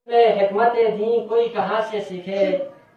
میں حکمت دین کوئی کہاں سے سیکھے،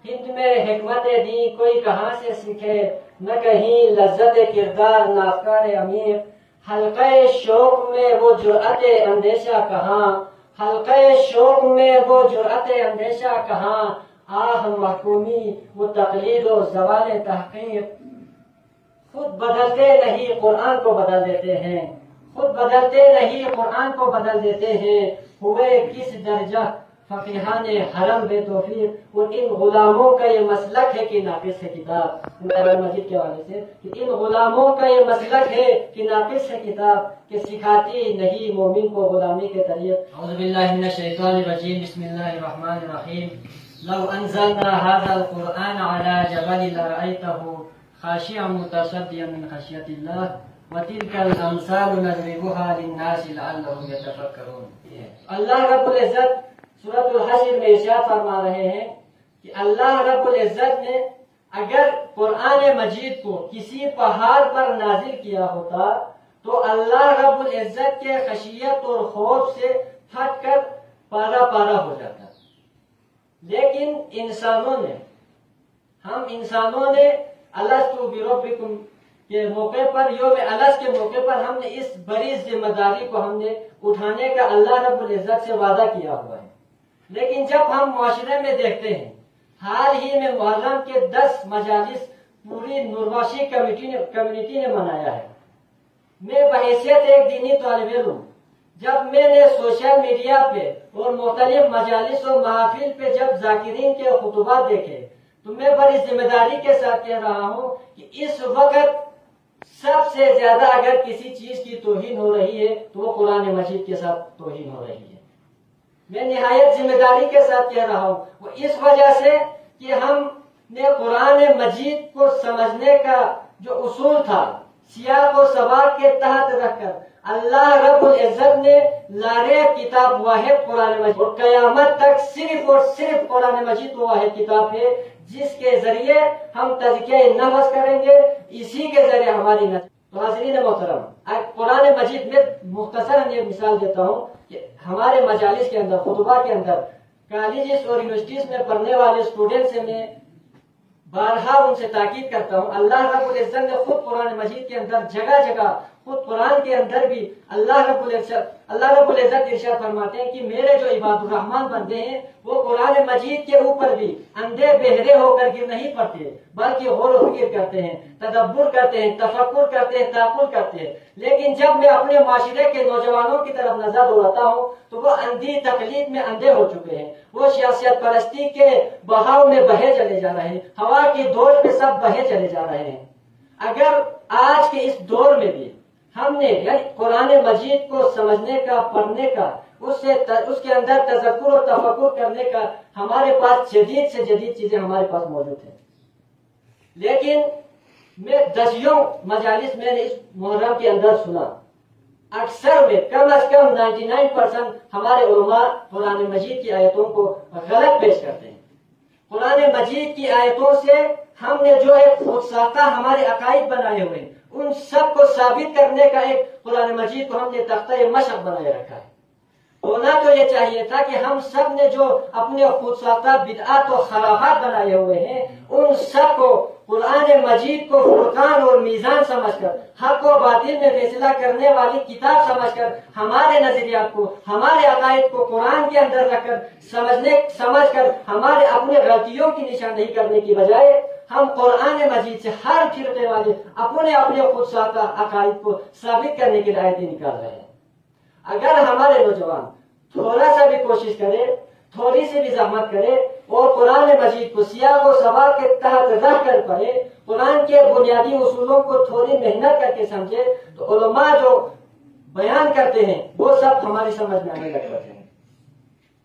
ہند میں حکمت دین کوئی کہاں سے سیکھے، نہ کہیں لذت کردار نافکار امیر، حلقہ شوق میں وہ جرأت اندیشہ کہاں، حلقہ شوق میں وہ جرأت اندیشہ کہاں، آہ محکومی وہ تقلید و زوال تحقیق۔ خود بدلتے نہیں قرآن کو بدل دیتے ہیں، خود بدلتے نہیں قرآن کو بدل دیتے ہیں، ہوئے کس درجہ فقیہان حرم بے توفیق۔ اور ان غلاموں کا یہ مسلک ہے کہ ناقص ہے کتاب، قرآن مجید کے حوالے سے کہ ان غلاموں کا یہ مسلک ہے کہ ناقص ہے کتاب، کہ سکھاتی نہیں مومن کو غلامی کے طریق۔ اعوذ باللہ من الشیطان الرجیم، بسم اللہ الرحمن الرحیم۔ لو انزلنا هذا القرآن على جبل لرأيته خاشعا متصدعا من خشیۃ اللہ وتلك الامثال نضربها للناس لعلهم يتفکرون۔ اللہ رب العزت سورۃ الحشر میں ارشاد فرما رہے ہیں کہ اللہ رب العزت نے اگر قرآن مجید کو کسی پہاڑ پر نازل کیا ہوتا تو اللہ رب العزت کے خشیت اور خوف سے پھٹ کر پارا پارا ہو جاتا، لیکن ہم انسانوں نے الست بربکم کے موقع پر، یوم الست کے موقع پر ہم نے اس بڑی ذمہ داری کو ہم نے اٹھانے کا اللہ رب العزت سے وعدہ کیا ہوا ہے، لیکن جب ہم معاشرے میں دیکھتے ہیں، حال ہی میں محرم کے 10 مجالس پوری نورباشی کمیونٹی نے منایا ہے۔ میں بحیثیت ایک دینی طالب علم جب میں نے سوشل میڈیا پہ اور مختلف مجالس و محافل پہ جب ذاکرین کے خطبات دیکھے تو میں بڑی ذمہ داری کے ساتھ کہہ رہا ہوں کہ اس وقت سب سے زیادہ اگر کسی چیز کی توہین ہو رہی ہے تو وہ قرآن مجید کے ساتھ توہین ہو رہی ہے۔ میں نہایت ذمہ داری کے ساتھ کہہ رہا ہوں، وہ اس وجہ سے کہ ہم نے قرآن مجید کو سمجھنے کا جو اصول تھا سیاق و سباق کے تحت رکھ کر اللہ رب العزت نے لارے کتاب واحد قرآن مجید، اور قیامت تک صرف اور صرف قرآن مجید وہ واحد کتاب ہے جس کے ذریعے ہم تزکیہ نفس کریں گے، اسی کے ذریعے ہماری نفس۔ تو حاضرین محترم، قرآن مجید میں مختصراً یہ مثال دیتا ہوں کہ ہمارے مجالس کے اندر، خطبہ کے اندر، کالجز اور یونیورسٹیز میں پڑھنے والے اسٹوڈنٹ سے میں بارہا ان سے تاکید کرتا ہوں، اللہ رب العزت نے خود قرآن مجید کے اندر جگہ جگہ، خود قرآن کے اندر بھی اللہ رب العزت ارشاد فرماتے ہیں کہ میرے جو عباد الرحمن بندے ہیں وہ قرآن مجید کے اوپر بھی اندھے بہرے ہو کر گر نہیں پڑتے، بلکہ غور و فکر کرتے ہیں، تدبر کرتے ہیں، تفکر کرتے ہیں، تعقل کرتے ہیں۔ لیکن جب میں اپنے معاشرے کے نوجوانوں کی طرف نظر دوڑاتا ہوں تو وہ اندھی تقلید میں اندھے ہو چکے ہیں، وہ سیاست پرستی کے بہاؤ میں بہے چلے جا رہے ہیں، ہوا کی دوڑ پہ سب بہے چلے جا رہے ہیں۔ اگر آج کے اس دور میں بھی ہم نے یعنی قرآن مجید کو سمجھنے کا، پڑھنے کا، اس کے اندر تذکر و تفکر کرنے کا ہمارے پاس جدید سے جدید چیزیں ہمارے پاس موجود ہیں، لیکن میں دسیوں مجالس میں نے اس محرم کے اندر سنا، اکثر میں کم از کم 99% ہمارے علماء قرآن مجید کی آیتوں کو غلط پیش کرتے ہیں۔ قرآن مجید کی آیتوں سے ہم نے جو ایک خود ساختہ ہمارے عقائد بنائے ہوئے ہیں ان سب کو ثابت کرنے کا ایک قرآن مجید کو ہم نے تختہ مشق بنائے رکھا ہے۔ ہونا تو یہ چاہیے تھا کہ ہم سب نے جو اپنے خود ساختہ بدعات و خرابات بنائے ہوئے ہیں ان سب کو قرآن مجید کو فرقان اور میزان سمجھ کر، حق و باطل میں فیصلہ کرنے والی کتاب سمجھ کر، ہمارے نظریات کو، ہمارے عقائد کو قرآن کے اندر رکھ کر سمجھ کر ہمارے اپنے غلطیوں کی نشاندہی کرنے کی بجائے ہم قرآن مجید سے ہر فرقے والے اپنے خود ساختہ عقائد کو ثابت کرنے کی آیتیں نکال رہے ہیں۔ اگر ہمارے نوجوان تھوڑا سا بھی کوشش کرے، تھوڑی سی بھی زحمت کرے اور قرآن مجید کو سیاق و سباق کے تحت رکھ کر پڑھے، قرآن کے بنیادی اصولوں کو تھوڑی محنت کر کے سمجھے تو علماء جو بیان کرتے ہیں وہ سب ہماری سمجھ میں آنے لگ جاتے ہیں۔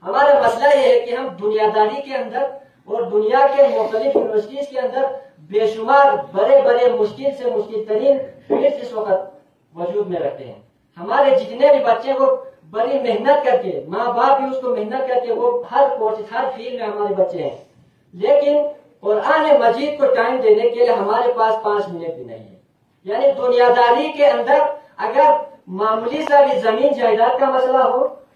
ہمارا مسئلہ یہ ہے کہ ہم دنیا داری کے اندر اور دنیا کے مختلف یونیورسٹیز کے اندر بے شمار بڑے بڑے مشکل سے مشکل ترین فیلڈ اس وقت وجود میں رکھتے ہیں۔ ہمارے جتنے بھی بچے وہ بڑی محنت کر کے، ماں باپ بھی اس کو محنت کر کے وہ ہر کورس، ہر فیلڈ میں ہمارے بچے ہیں، لیکن قرآن مجید کو ٹائم دینے کے لیے ہمارے پاس 5 منٹ بھی نہیں ہے۔ یعنی دنیا داری کے اندر اگر معمولی سا بھی زمین جائیداد کا مسئلہ ہو،